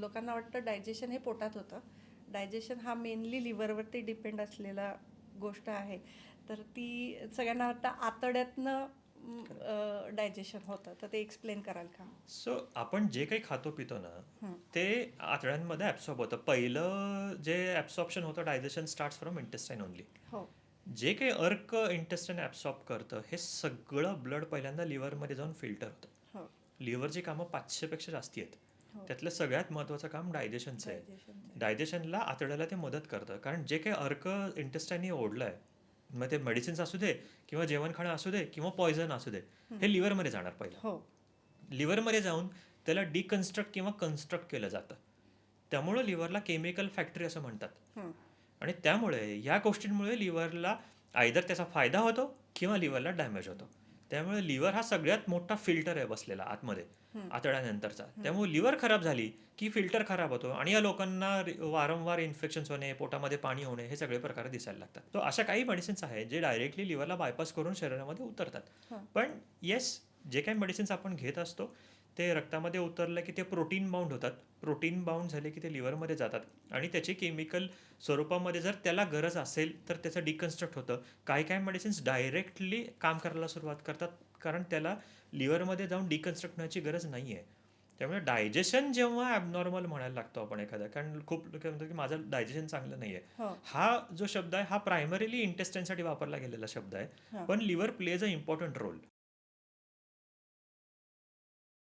लोकांना वाटतं डायजेशन हे पोटात होतं. डायजेशन हा मेनली लिव्हरवरती डिपेंड असलेला गोष्ट आहे. तर ती सगळ्यांना वाटतं आतड्यातनं डायजेशन होतं. तर ते एक्सप्लेन कराल का? सो आपण जे काही खातो पितो ना, हं. ते आतड्यांमध्ये ॲब्सॉर्ब होतं. पहिलं जे ॲब्सॉर्प्शन होतं, digestion starts from intestine only. हो. जे काही अर्क इंटेस्टाईन ॲब्सॉर्ब करतं, हे सगळं ब्लड पहिल्यांदा लिव्हरमध्ये जाऊन फिल्टर होतं. हो. लिव्हरची कामं 500पेक्षा जास्ती आहेत. हो. त्यातलं सगळ्यात महत्त्वाचं काम डायजेशनचं आहे. डायजेशनचं. डायजेशनला आतड्याला ते मदत करतं, कारण जे काही अर्क इंटेस्टाईनने ओढलं आहे, मग ते मेडिसिन्स असू दे किंवा जेवण खाणं असू दे किंवा पॉयझन असू दे, हे लिव्हरमध्ये जाणार पहिलं. हो. लिव्हरमध्ये जाऊन त्याला डिकन्स्ट्रक्ट किंवा कन्स्ट्रक्ट केलं जातं. त्यामुळं लिव्हरला केमिकल फॅक्टरी असं म्हणतात. हं. आणि त्यामुळे या गोष्टींमुळे लिव्हरला आयदर त्याचा फायदा होतो किंवा लिव्हरला डॅमेज होतो. त्यामुळे लिव्हर हा सगळ्यात मोठा फिल्टर आहे बसलेला आतमध्ये आतड्यानंतरचा. त्यामुळे लिव्हर खराब झाली की फिल्टर खराब होतो आणि या लोकांना वारंवार इन्फेक्शन्स होणे, पोटामध्ये पाणी होणे, हे सगळे प्रकार दिसायला लागतात. तो अशा काही मेडिसिन्स आहेत जे डायरेक्टली लिव्हरला बायपास करून शरीरामध्ये उतरतात. हं. पण येस, जे काही मेडिसिन्स आपण घेत असतो ते रक्तामध्ये उतरलं की ते प्रोटीन बाउंड होतात. प्रोटीन बाउंड झाले की ते लिव्हरमध्ये जातात आणि त्याची केमिकल स्वरूपामध्ये जर त्याला गरज असेल तर त्याचं डिकन्स्ट्रक्ट होतं. काही काही मेडिसिन्स डायरेक्टली काम करायला सुरुवात करतात, कारण त्याला लिव्हरमध्ये जाऊन डिकन्स्ट्रक्ट होण्याची गरज नाही आहे. त्यामुळे डायजेशन जेव्हा ॲबनॉर्मल म्हणायला लागतो आपण एखादा, कारण खूप लोक म्हणतात की माझं डायजेशन चांगलं नाही आहे. हो. हा जो शब्द आहे हा प्रायमरीली इंटेस्टाईनसाठी वापरला गेलेला शब्द आहे, हां. पण liver plays a important role.